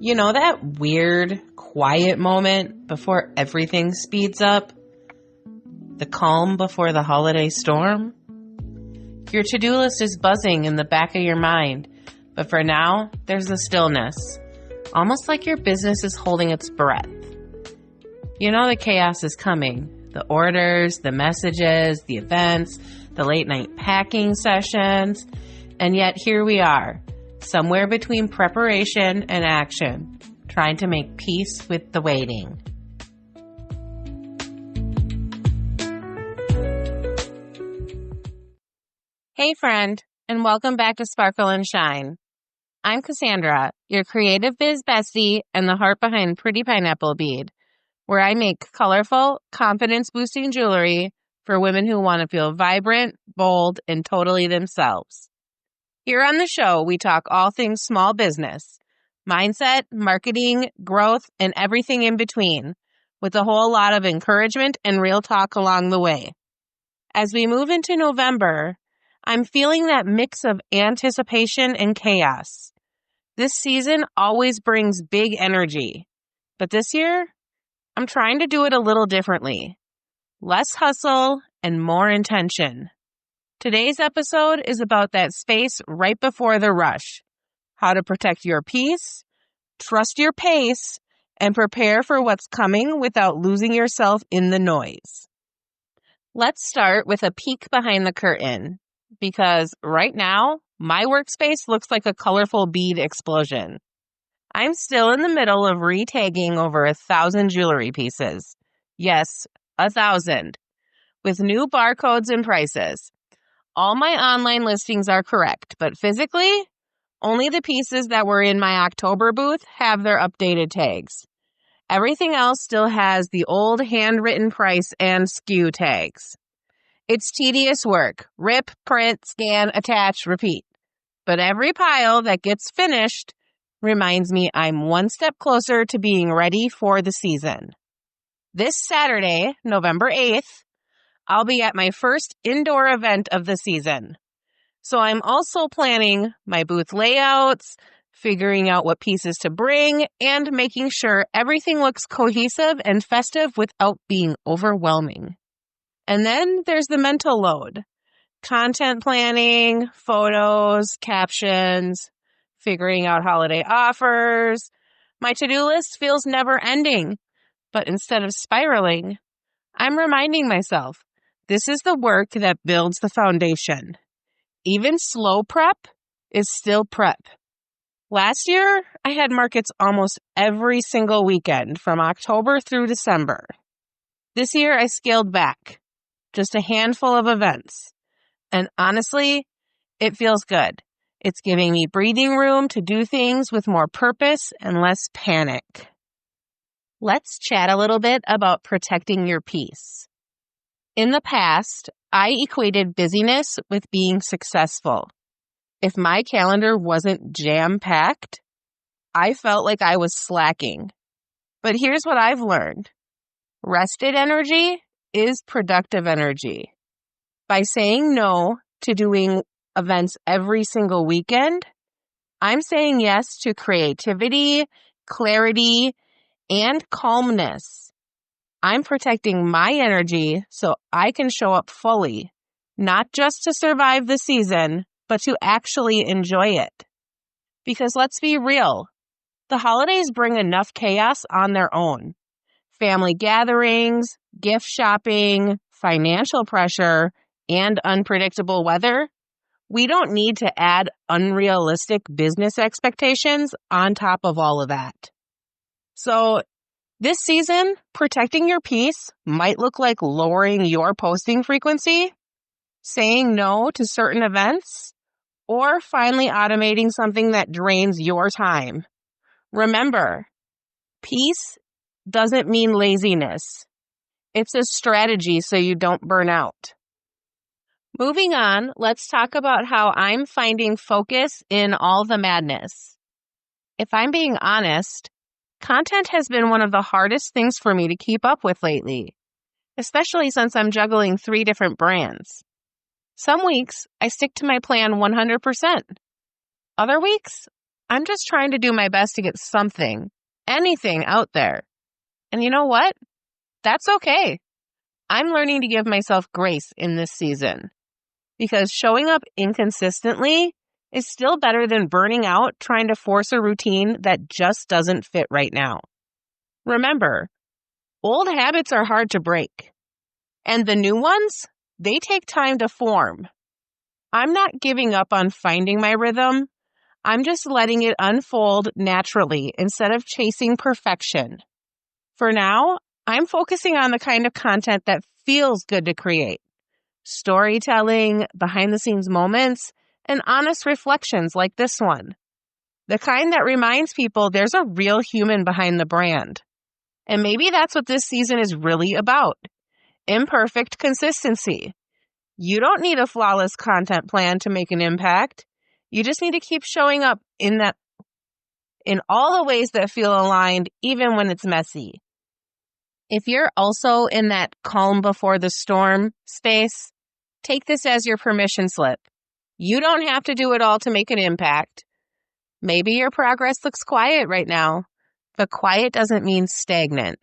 You know that weird, quiet moment before everything speeds up? The calm before the holiday storm? Your to-do list is buzzing in the back of your mind, but for now, there's a stillness, almost like your business is holding its breath. You know the chaos is coming. The orders, the messages, the events, the late-night packing sessions, and yet here we are, somewhere between preparation and action, trying to make peace with the waiting. Hey friend, and welcome back to Sparkle and Shine. I'm Cassandra, your creative biz bestie and the heart behind Pretty Pineapple Bead, where I make colorful, confidence-boosting jewelry for women who want to feel vibrant, bold, and totally themselves. Here on the show, we talk all things small business, mindset, marketing, growth, and everything in between, with a whole lot of encouragement and real talk along the way. As we move into November, I'm feeling that mix of anticipation and chaos. This season always brings big energy, but this year, I'm trying to do it a little differently. Less hustle and more intention. Today's episode is about that space right before the rush. How to protect your peace, trust your pace, and prepare for what's coming without losing yourself in the noise. Let's start with a peek behind the curtain, because right now, my workspace looks like a colorful bead explosion. I'm still in the middle of retagging over 1,000 jewelry pieces. Yes, 1,000. With new barcodes and prices. All my online listings are correct, but physically, only the pieces that were in my October booth have their updated tags. Everything else still has the old handwritten price and SKU tags. It's tedious work. Rip, print, scan, attach, repeat. But every pile that gets finished reminds me I'm one step closer to being ready for the season. This Saturday, November 8th, I'll be at my first indoor event of the season. So I'm also planning my booth layouts, figuring out what pieces to bring, and making sure everything looks cohesive and festive without being overwhelming. And then there's the mental load. Content planning, photos, captions, figuring out holiday offers. My to-do list feels never ending, but instead of spiraling, I'm reminding myself, this is the work that builds the foundation. Even slow prep is still prep. Last year, I had markets almost every single weekend from October through December. This year, I scaled back, just a handful of events. And honestly, it feels good. It's giving me breathing room to do things with more purpose and less panic. Let's chat a little bit about protecting your peace. In the past, I equated busyness with being successful. If my calendar wasn't jam-packed, I felt like I was slacking. But here's what I've learned. Rested energy is productive energy. By saying no to doing events every single weekend, I'm saying yes to creativity, clarity, and calmness. I'm protecting my energy so I can show up fully, not just to survive the season, but to actually enjoy it. Because let's be real, the holidays bring enough chaos on their own. Family gatherings, gift shopping, financial pressure, and unpredictable weather. We don't need to add unrealistic business expectations on top of all of that. So, this season, protecting your peace might look like lowering your posting frequency, saying no to certain events, or finally automating something that drains your time. Remember, peace doesn't mean laziness. It's a strategy so you don't burn out. Moving on, let's talk about how I'm finding focus in all the madness. If I'm being honest, content has been one of the hardest things for me to keep up with lately, especially since I'm juggling 3 different brands. Some weeks, I stick to my plan 100%. Other weeks, I'm just trying to do my best to get something, anything out there. And you know what? That's okay. I'm learning to give myself grace in this season because showing up inconsistently is still better than burning out trying to force a routine that just doesn't fit right now. Remember, old habits are hard to break, and the new ones, they take time to form. I'm not giving up on finding my rhythm. I'm just letting it unfold naturally instead of chasing perfection. For now, I'm focusing on the kind of content that feels good to create. Storytelling, behind-the-scenes moments, and honest reflections like this one. The kind that reminds people there's a real human behind the brand. And maybe that's what this season is really about. Imperfect consistency. You don't need a flawless content plan to make an impact. You just need to keep showing up in all the ways that feel aligned, even when it's messy. If you're also in that calm before the storm space, take this as your permission slip. You don't have to do it all to make an impact. Maybe your progress looks quiet right now, but quiet doesn't mean stagnant.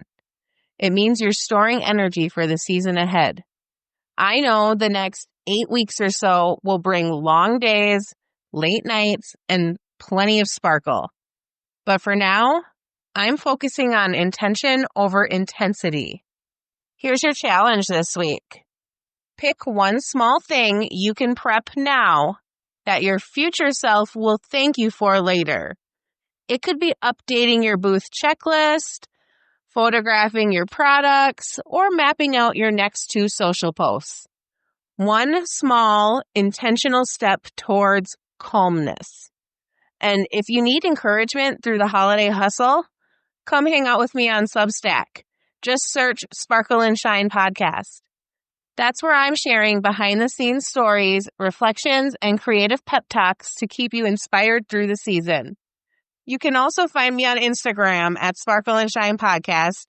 It means you're storing energy for the season ahead. I know the next 8 weeks or so will bring long days, late nights, and plenty of sparkle. But for now, I'm focusing on intention over intensity. Here's your challenge this week. Pick one small thing you can prep now that your future self will thank you for later. It could be updating your booth checklist, photographing your products, or mapping out your next 2 social posts. One small, intentional step towards calmness. And if you need encouragement through the holiday hustle, come hang out with me on Substack. Just search Sparkle and Shine Podcast. That's where I'm sharing behind-the-scenes stories, reflections, and creative pep talks to keep you inspired through the season. You can also find me on Instagram at Sparkle and Shine Podcast.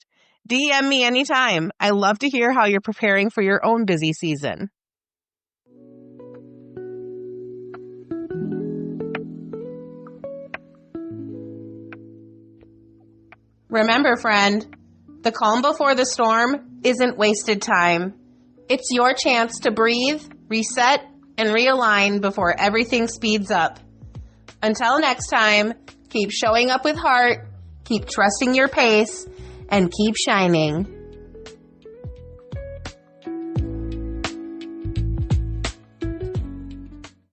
DM me anytime. I love to hear how you're preparing for your own busy season. Remember, friend, the calm before the storm isn't wasted time. It's your chance to breathe, reset, and realign before everything speeds up. Until next time, keep showing up with heart, keep trusting your pace, and keep shining.